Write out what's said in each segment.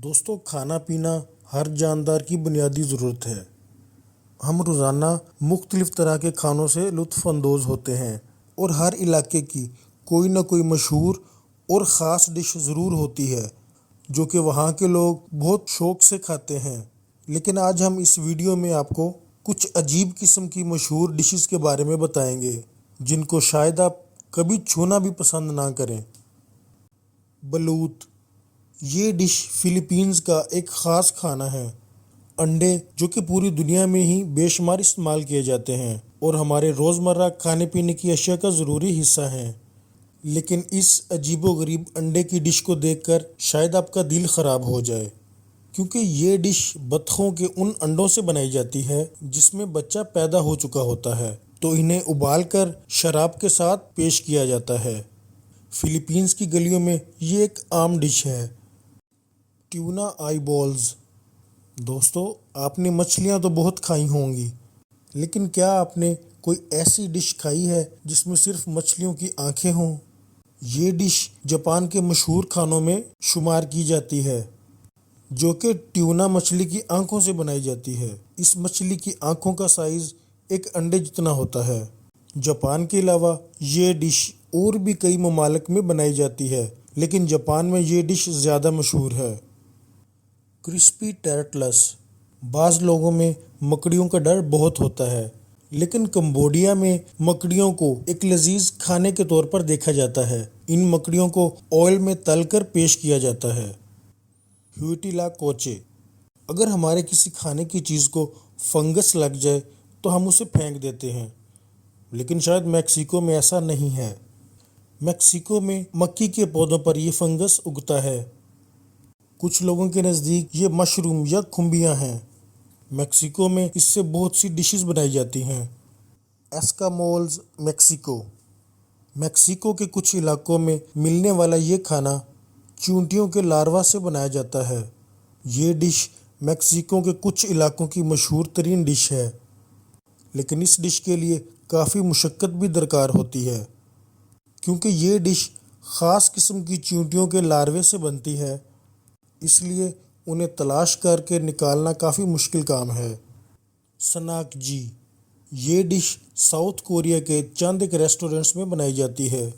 دوستو، کھانا پینا ہر جاندار کی بنیادی ضرورت ہے۔ ہم روزانہ مختلف طرح کے کھانوں سے لطف اندوز ہوتے ہیں اور ہر علاقے کی کوئی نہ کوئی مشہور اور خاص ڈش ضرور ہوتی ہے جو کہ وہاں کے لوگ بہت شوق سے کھاتے ہیں۔ لیکن آج ہم اس ویڈیو میں آپ کو کچھ عجیب قسم کی مشہور ڈشز کے بارے میں بتائیں گے جن کو شاید آپ کبھی چھونا بھی پسند نہ کریں۔ بلوت، یہ ڈش فلپائنز کا ایک خاص کھانا ہے۔ انڈے جو کہ پوری دنیا میں ہی بے شمار استعمال کیے جاتے ہیں اور ہمارے روزمرہ کھانے پینے کی اشیاء کا ضروری حصہ ہیں، لیکن اس عجیب و غریب انڈے کی ڈش کو دیکھ کر شاید آپ کا دل خراب ہو جائے، کیونکہ یہ ڈش بطخوں کے ان انڈوں سے بنائی جاتی ہے جس میں بچہ پیدا ہو چکا ہوتا ہے، تو انہیں ابال کر شراب کے ساتھ پیش کیا جاتا ہے۔ فلپائنز کی گلیوں میں یہ ایک عام ڈش ہے۔ ٹیونا آئی بولز۔ دوستو، آپ نے مچھلیاں تو بہت کھائی ہوں گی، لیکن کیا آپ نے کوئی ایسی ڈش کھائی ہے جس میں صرف مچھلیوں کی آنکھیں ہوں؟ یہ ڈش جاپان کے مشہور کھانوں میں شمار کی جاتی ہے، جو کہ ٹیونا مچھلی کی آنکھوں سے بنائی جاتی ہے۔ اس مچھلی کی آنکھوں کا سائز ایک انڈے جتنا ہوتا ہے۔ جاپان کے علاوہ یہ ڈش اور بھی کئی ممالک میں بنائی جاتی ہے، لیکن جاپان میں یہ ڈش زیادہ مشہور ہے۔ Crispy turtles. بعض لوگوں میں مکڑیوں کا ڈر بہت ہوتا ہے، لیکن کمبوڈیا میں مکڑیوں کو ایک لذیذ کھانے کے طور پر دیکھا جاتا ہے۔ ان مکڑیوں کو آئل میں تل کر پیش کیا جاتا ہے۔ ہیوٹیلا کوچے۔ اگر ہمارے کسی کھانے کی چیز کو فنگس لگ جائے تو ہم اسے پھینک دیتے ہیں، لیکن شاید میکسیکو میں ایسا نہیں ہے۔ میکسیکو میں مکی کے پودوں پر یہ فنگس اگتا ہے۔ کچھ لوگوں کے نزدیک یہ مشروم یا کھمبیاں ہیں۔ میکسیکو میں اس سے بہت سی ڈشز بنائی جاتی ہیں۔ ایسکامولز، میکسیکو۔ میکسیکو کے کچھ علاقوں میں ملنے والا یہ کھانا چیونٹیوں کے لاروا سے بنایا جاتا ہے۔ یہ ڈش میکسیکو کے کچھ علاقوں کی مشہور ترین ڈش ہے، لیکن اس ڈش کے لیے کافی مشقت بھی درکار ہوتی ہے، کیونکہ یہ ڈش خاص قسم کی چیونٹیوں کے لاروے سے بنتی ہے، اس لیے انہیں تلاش کر کے نکالنا کافی مشکل کام ہے۔ سناک جی۔ یہ ڈش ساؤتھ کوریا کے چند ایک ریسٹورنٹس میں بنائی جاتی ہے۔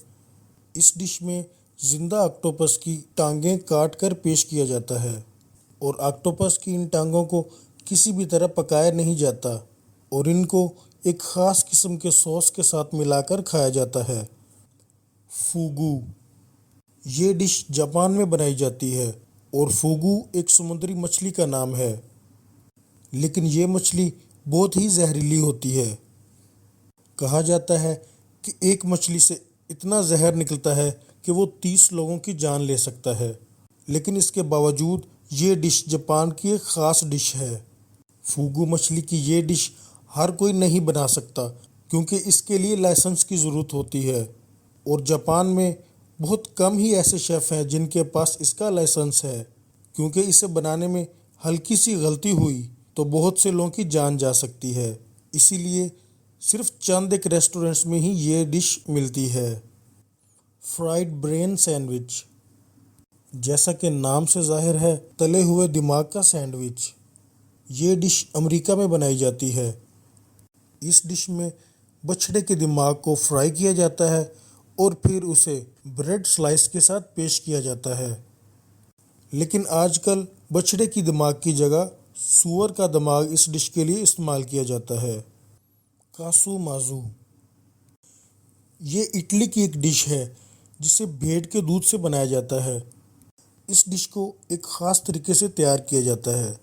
اس ڈش میں زندہ آکٹوپس کی ٹانگیں کاٹ کر پیش کیا جاتا ہے اور آکٹوپس کی ان ٹانگوں کو کسی بھی طرح پکایا نہیں جاتا اور ان کو ایک خاص قسم کے سوس کے ساتھ ملا کر کھایا جاتا ہے۔ فوگو۔ یہ ڈش جاپان میں بنائی جاتی ہے اور فوگو ایک سمندری مچھلی کا نام ہے، لیکن یہ مچھلی بہت ہی زہریلی ہوتی ہے۔ کہا جاتا ہے کہ ایک مچھلی سے اتنا زہر نکلتا ہے کہ وہ 30 لوگوں کی جان لے سکتا ہے، لیکن اس کے باوجود یہ ڈش جاپان کی ایک خاص ڈش ہے۔ فوگو مچھلی کی یہ ڈش ہر کوئی نہیں بنا سکتا، کیونکہ اس کے لیے لائسنس کی ضرورت ہوتی ہے اور جاپان میں بہت کم ہی ایسے شیف ہیں جن کے پاس اس کا لائسنس ہے، کیونکہ اسے بنانے میں ہلکی سی غلطی ہوئی تو بہت سے لوگوں کی جان جا سکتی ہے، اسی لیے صرف چند ایک ریسٹورنٹس میں ہی یہ ڈش ملتی ہے۔ Fried brain sandwich. جیسا کہ نام سے ظاہر ہے، تلے ہوئے دماغ کا سینڈوچ۔ یہ ڈش امریکہ میں بنائی جاتی ہے۔ اس ڈش میں بچھڑے کے دماغ کو فرائی کیا جاتا ہے اور پھر اسے بریڈ سلائس کے ساتھ پیش کیا جاتا ہے، لیکن آج کل بچھڑے کی دماغ کی جگہ سور کا دماغ اس ڈش کے لیے استعمال کیا جاتا ہے۔ کاسو مازو۔ یہ اٹلی کی ایک ڈش ہے جسے بھیڑ کے دودھ سے بنایا جاتا ہے۔ اس ڈش کو ایک خاص طریقے سے تیار کیا جاتا ہے۔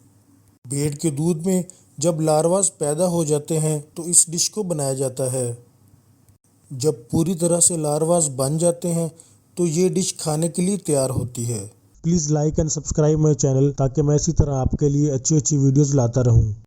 بھیڑ کے دودھ میں جب لارواز پیدا ہو جاتے ہیں تو اس ڈش کو بنایا جاتا ہے۔ جب پوری طرح سے لارواز بن جاتے ہیں تو یہ ڈش کھانے کے لیے تیار ہوتی ہے۔ Please like and subscribe my channel تاکہ میں اسی طرح آپ کے لیے اچھی ویڈیوز لاتا رہوں۔